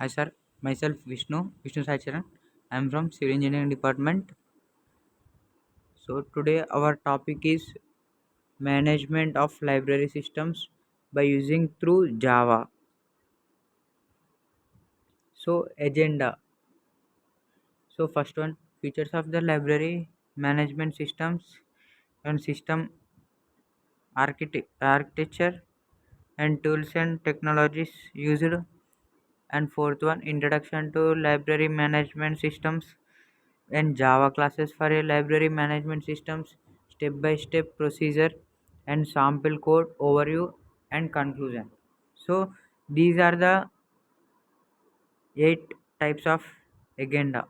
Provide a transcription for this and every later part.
Hi sir, myself Vishnu Sai Charan. I am from Civil Engineering Department. So today our topic is management of library systems by using through Java. So agenda. So first one, features of the library management systems and system architecture and tools and technologies used. And fourth one, introduction to library management systems and Java classes for a library management systems, step by step procedure and sample code overview and conclusion. So these are the 8 types of agenda.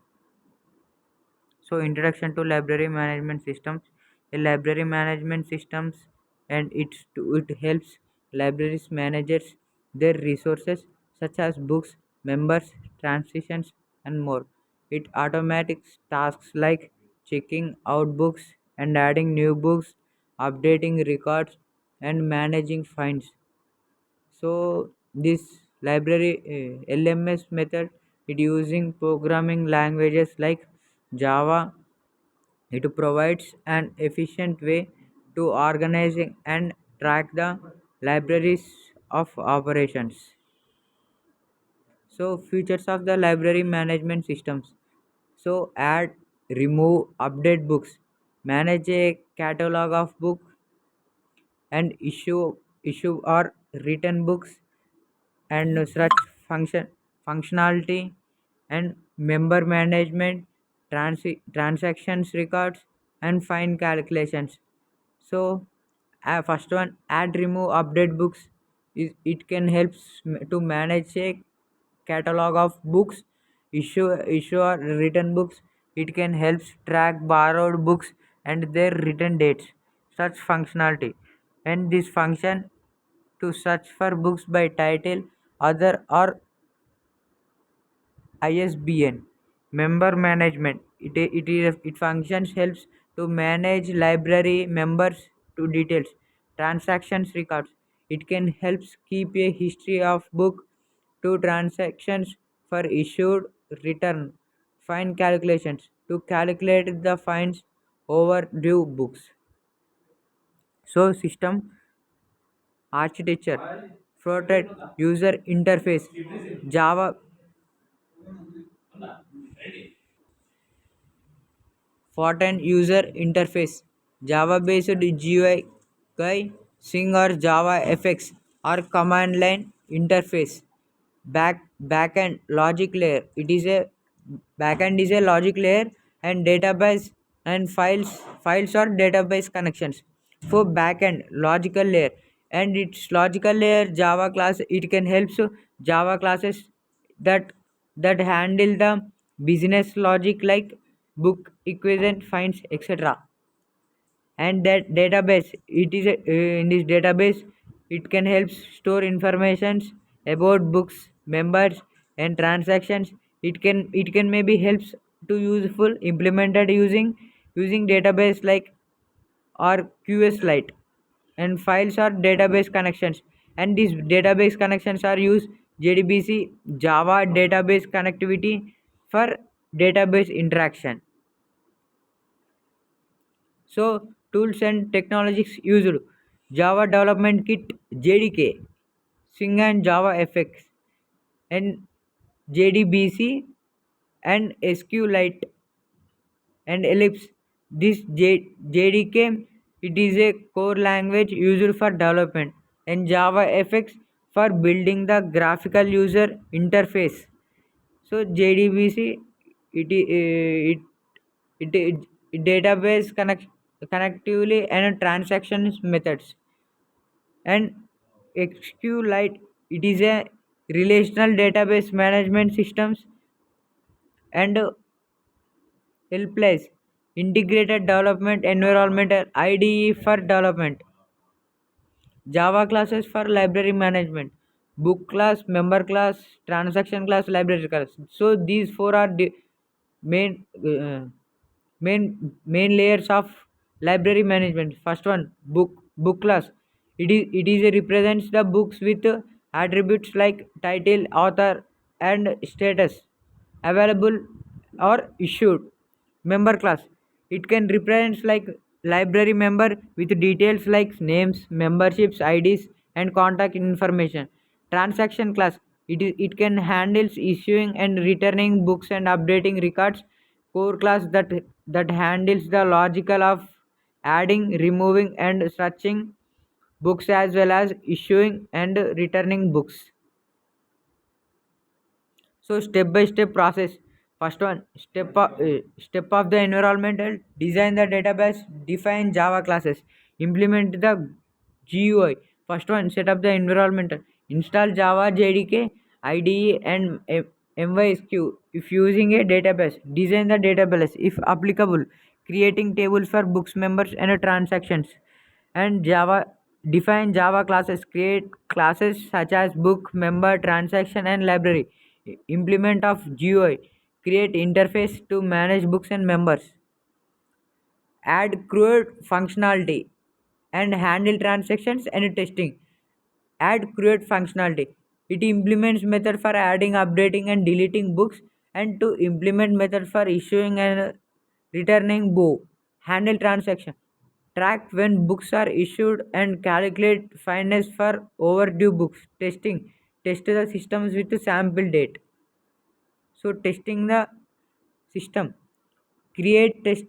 So introduction to library management systems. A library management systems and it helps libraries managers their resources such as books, members, transitions and more. It automates tasks like checking out books and adding new books, updating records and managing finds. So this library LMS method, it using programming languages like Java. It provides an efficient way to organizing and track the libraries of operations. So features of the library management systems. So add, remove, update books, manage a catalog of books and issue or written books and such functionality and member management, transactions records and fine calculations. So first one, add, remove, update books is it can help to manage a catalog of books, issue or written books. It can help track borrowed books and their return dates. Such functionality, and this function to search for books by title, other or ISBN. Member management. It functions helps to manage library members to details. Transactions records. It can helps keep a history of book to transactions for issued return. Fine calculations to calculate the fines overdue books. So system architecture, front user interface, Java front user interface, Java based GUI, Sing or Java FX or command line interface. Backend logic layer. It is a backend is a logic layer and database and files or database connections. For backend logical layer and its logical layer Java class, it can help Java classes that handle the business logic like book equivalent finds etc. And that database, it is in this database it can help store informations about books, members and transactions. It can maybe helps to useful implemented using database like or QSLite. And files are database connections, and these database connections are used JDBC Java database connectivity for database interaction. So tools and technologies used: Java Development Kit JDK, Swing and Java FX, and JDBC and SQLite and Ellipse. This JDK, it is a core language used for development, and Java FX for building the graphical user interface. So JDBC, it database connectively and transactions methods. And SQLite, it is a relational database management systems. And Helpless integrated development environment IDE for development. Java classes for library management, book class, member class, transaction class, library class. So these four are the main main layers of library management. First one, book class. It is a represents the books with attributes like title, author and status, available or issued. Member class, it can represent like library member with details like names, memberships, IDs, and contact information. Transaction class, it can handles issuing and returning books and updating records. Core class, that handles the logical of adding, removing, and searching books as well as issuing and returning books. So step by step process. First one, step of the environmental, design the database, define Java classes, implement the GUI. First one, set up the environmental, install Java JDK, IDE, and MySQL if using a database. Design the database if applicable, creating tables for books, members, and transactions. And Java, define Java classes, create classes such as book, member, transaction, and library. Implement of GUI, create interface to manage books and members. Add create functionality and handle transactions and testing. Add create functionality, it implements method for adding, updating, and deleting books, and to implement method for issuing and returning book. Handle transaction, track when books are issued and calculate fineness for overdue books. Testing, test the systems with sample date. So testing the system, create test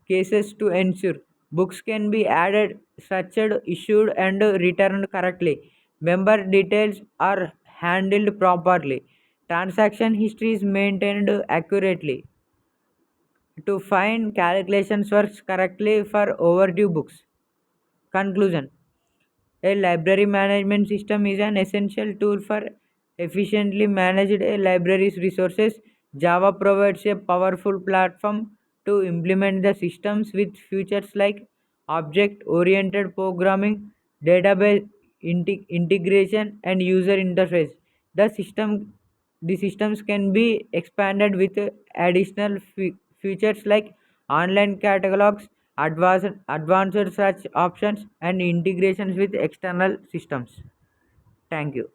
cases to ensure books can be added, searched, issued, and returned correctly. Member details are handled properly. Transaction history is maintained accurately. To find calculations works correctly for overdue books. Conclusion, a library management system is an essential tool for efficiently managed a library's resources. Java provides a powerful platform to implement the systems with features like object-oriented programming, database integration, and user interface. The system the systems can be expanded with additional features like online catalogs, advanced search options, and integrations with external systems. Thank you.